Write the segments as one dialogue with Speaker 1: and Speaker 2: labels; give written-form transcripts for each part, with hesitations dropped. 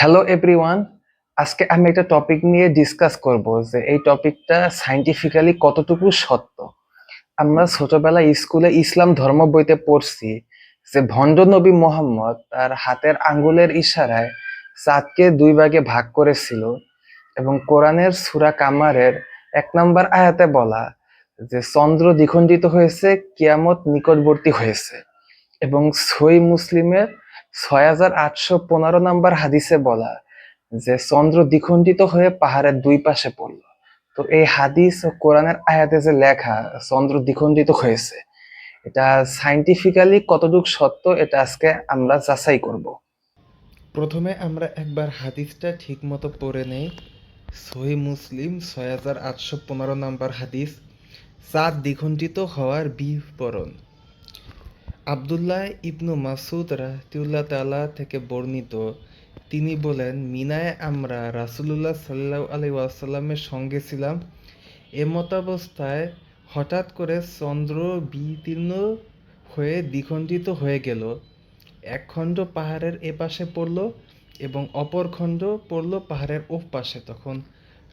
Speaker 1: Hello everyone. আজকে আমি একটা টপিক নিয়ে ডিসকাস করব যে এই টপিকটা সাইন্টিফিক্যালি কতটুকু সত্য। আমরা ছোটবেলায় স্কুলে ইসলাম ধর্ম বইতে পড়ছি যে ভণ্ড নবী মোহাম্মদ তার হাতের আঙ্গুলের ইশারায় চাঁদকে দুই ভাগে ভাগ করেছিল, এবং কোরআনের সূরা কামারের ১ নম্বর আয়াতে বলা যে চন্দ্র দ্বিখণ্ডিত হয়েছে, কিয়ামত নিকটবর্তী হয়েছে। এবং সহিহ মুসলিমের ৬,৮১৫ নম্বর হাদিসে বলা যে চন্দ্র দ্বিখণ্ডিত হয়ে পাহাড়ের দুই পাশে পড়ল। তো এই হাদিস ও কোরআনের আয়াতে যে লেখা চন্দ্র দ্বিখণ্ডিত হয়েছে, এটা সাইন্টিফিক্যালি কতটুকু সত্য এটা আজকে আমরা যাচাই করব।
Speaker 2: প্রথমে আমরা একবার হাদিসটা ঠিকমতো পড়ে নেই। সহিহ মুসলিম ৬,৮১৫ নম্বর হাদিস, চাঁদ দ্বিখণ্ডিত হওয়ার বিবরণ। আবদুল্লাহ ইবনু মাসুদ রাহমাতুল্লাহ তাআলা থেকে বর্ণিত, তিনি বলেন, মিনায় আমরা রাসূলুল্লাহ সাল্লাল্লাহু আলাইহি ওয়াসাল্লামের সঙ্গে ছিলাম। এমতাবস্থায় হঠাৎ করে চন্দ্র বিদীর্ণ হয়ে দ্বিখণ্ডিত হয়ে গেল। এক খণ্ড পাহাড়ের এপাশে পড়ল এবং অপর খণ্ড পড়ল পাহাড়ের ওপাশে। তখন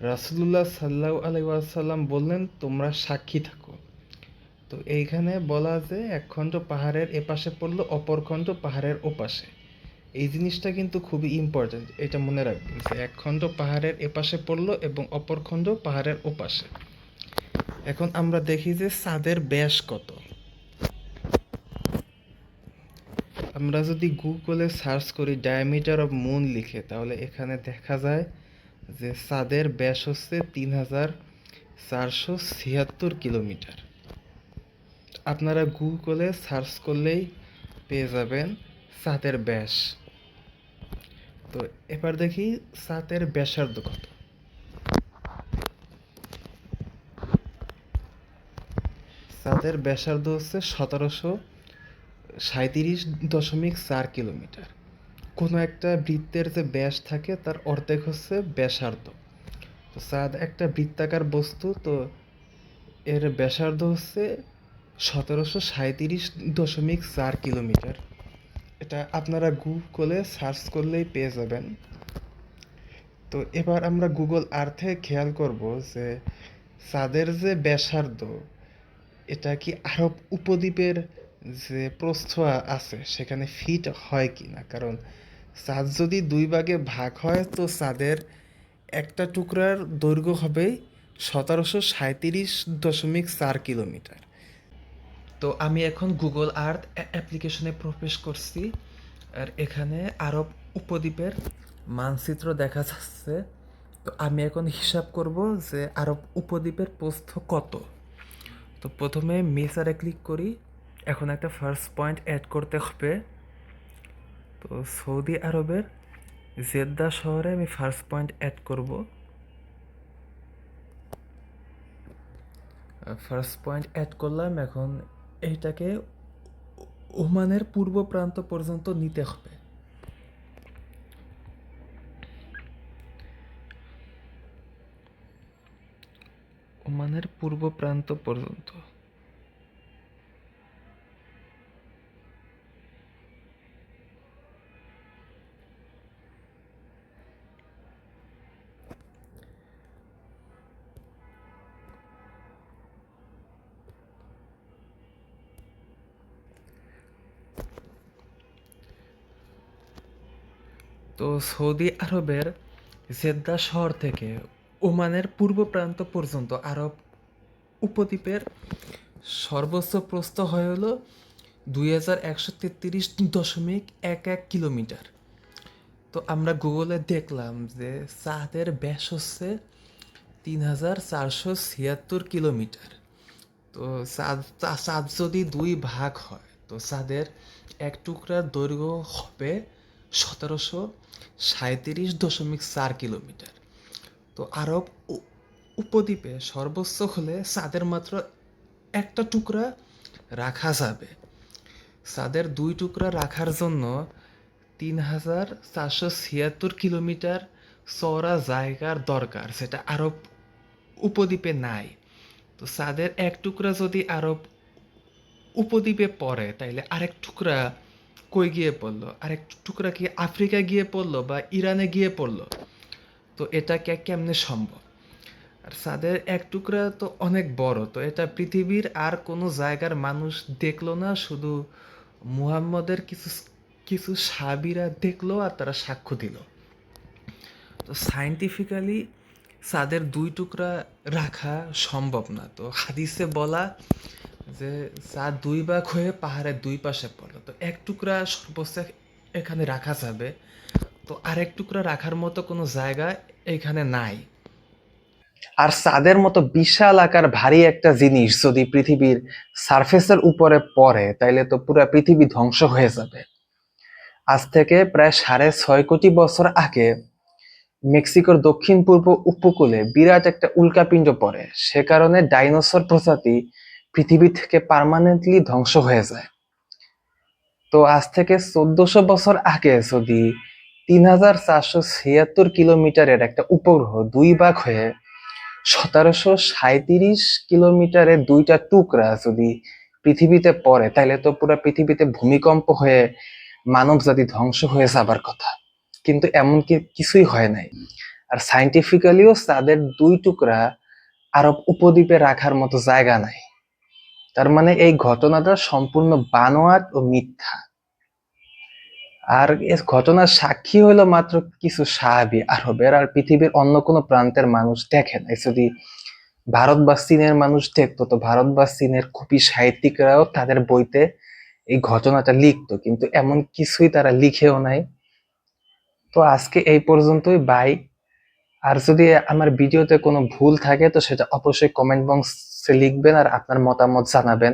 Speaker 2: রাসূলুল্লাহ সাল্লাল্লাহু আলাইহি ওয়াসাল্লাম বললেন, তোমরা সাক্ষী থাকো। তো এইখানে বলা যে এক খণ্ড পাহাড়ের এপাশে পড়লো, অপর খণ্ড পাহাড়ের ওপাশে। এই জিনিসটা কিন্তু খুবই ইম্পর্ট্যান্ট, এটা মনে রাখবেন যে এক খণ্ড পাহাড়ের এপাশে পড়লো এবং অপর খণ্ড পাহাড়ের ওপাশে। এখন আমরা দেখি যে চাঁদের ব্যাস কত। আমরা যদি গুগলে সার্চ করি ডায়ামিটার অফ মুন লিখে, তাহলে এখানে দেখা যায় যে চাঁদের ব্যাস হচ্ছে ৩,৪৭৬ কিলোমিটার। আপনারা গুগলে সার্চ করলেই পেয়ে যাবেন চাঁদের ব্যাস। তো এবার দেখি চাঁদের ব্যাসার্ধ কত। চাঁদের ব্যাসার্ধ হচ্ছে ১৭৩৭.৪ কিলোমিটার। কোনো একটা বৃত্তের যে ব্যাস থাকে তার অর্ধেক হচ্ছে ব্যাসার্ধ। তো চাঁদ একটা বৃত্তাকার বস্তু, তো এর ব্যাসার্ধ হচ্ছে ১৭৩৭.৪ কিলোমিটার। এটা আপনারা গুগলে সার্চ করলেই পেয়ে যাবেন। তো এবার আমরা গুগল আর্থে খেয়াল করব যে চাঁদের যে ব্যাসার্ধ, এটা কি আরব উপদ্বীপের যে প্রস্থ আছে সেখানে ফিট হয় কি না। কারণ চাঁদ যদি দুই ভাগে ভাগ হয়, তো চাঁদের একটা টুকরার দৈর্ঘ্য হবে ১৭৩৭.৪ কিলোমিটার। তো আমি এখন গুগল আর্থ অ্যাপ্লিকেশনে প্রবেশ করছি, আর এখানে আরব উপদ্বীপের মানচিত্র দেখা যাচ্ছে। তো আমি এখন হিসাব করব যে আরব উপদ্বীপের প্রস্থ কত। তো প্রথমে মেসারে ক্লিক করি। এখন একটা ফার্স্ট পয়েন্ট অ্যাড করতে হবে। তো সৌদি আরবের জেদ্দা শহরে আমি ফার্স্ট পয়েন্ট অ্যাড করব। ফার্স্ট পয়েন্ট অ্যাড করলাম। এখন এইটাকে ওমানের পূর্ব প্রান্ত পর্যন্ত নিতে হবে। ওমানের পূর্ব প্রান্ত পর্যন্ত। তো সৌদি আরবের জেদ্দা শহর থেকে ওমানের পূর্ব প্রান্ত পর্যন্ত আরব উপদ্বীপের সর্বোচ্চ প্রস্থ হয় হলো ২,১৩৩.১১ কিলোমিটার। তো আমরা গুগলে দেখলাম যে চাঁদের ব্যাস হচ্ছে ৩,৪৭৬ কিলোমিটার। তো চাঁদ যদি দুই ভাগ হয়, তো চাঁদের এক টুকরার দৈর্ঘ্য হবে ১৭৩৭.৪ কিলোমিটার। তো আরব উপদ্বীপে সর্বোচ্চ হলে চাঁদের মাত্র একটা টুকরা রাখা যাবে। চাঁদের দুই টুকরা রাখার জন্য ৩,৪৭৬ কিলোমিটার চওড়া জায়গার দরকার, সেটা আরব উপদ্বীপে নাই। তো চাঁদের এক টুকরা যদি আরব উপদ্বীপে পড়ে, তাইলে আরেক টুকরা কই গিয়ে পড়লো, আর এক টুকরা কি আফ্রিকা গিয়ে পড়লো বা ইরানে গিয়ে পড়লো? তো এটা কেমনে সম্ভব? আর চাঁদের এক টুকরা তো অনেক বড়, তো এটা পৃথিবীর আর কোনো জায়গার মানুষ দেখলো না, শুধু মুহাম্মদের কিছু কিছু সাহাবীরা দেখলো আর তারা সাক্ষ্য দিল। তো সায়েন্টিফিক্যালি চাঁদের দুই টুকরা রাখা সম্ভব না। তো হাদিসে বলা যে চাঁদ দুই ভাগ হয়ে পাহাড়ের দুই পাশে পড়লো, তো এক টুকরা সর্বোচ্চ এখানে রাখা যাবে, তো আরেক টুকরা রাখার মতো কোনো জায়গা এখানে নাই।
Speaker 1: আর চাঁদের মতো বিশাল আকার ভারী একটা জিনিস যদি পৃথিবীর সারফেসের উপরে পড়ে তাইলে তো পুরো পৃথিবী ধ্বংস হয়ে যাবে। আজ থেকে প্রায় 6.5 কোটি বছর আগে মেক্সিকোর দক্ষিণ পূর্ব উপকূলে বিরাট একটা উল্কাপিণ্ড পড়ে, সে কারণে ডাইনোসর প্রজাতি পৃথিবী থেকে পার্মানেন্টলি ধ্বংস হয়ে যায়। তো আজ থেকে 1400 বছর আগে যদি 3476 কিলোমিটারের একটা উপগ্রহ দুই ভাগ হয়ে 1737 কিলোমিটারের দুইটা টুকরা যদি পৃথিবীতে পড়ে তাহলে তো পুরো পৃথিবীতে ভূমিকম্প হয়ে মানব জাতি ধ্বংস হয়ে যাবার কথা। কিন্তু এমন কিছুই হয় নাই। আর সাইন্টিফিক্যালিও তাদের দুই টুকরা আরব উপদ্বীপে রাখার মতো জায়গা নাই। তার মানে এই ঘটনাটা সম্পূর্ণ বানোয়াট ও মিথ্যা। আর এই ঘটনার সাক্ষী হলো মাত্র কিছু সাহাবী আরবের, আর পৃথিবীর অন্য কোনো প্রান্তের মানুষ দেখে নাই। যদি ভারত বা চীনের মানুষ দেখতো তো ভারত বা চীনের কবি সাহিত্যিকরাও তাদের বইতে এই ঘটনাটা লিখতো, কিন্তু এমন কিছুই তারা লিখেও নাই। তো আজকে এই পর্যন্তই, বাই। আর যদি আমার ভিডিওতে কোনো ভুল থাকে তো সেটা অবশ্যই কমেন্ট বক্সে লিখবেন আর আপনার মতামত জানাবেন।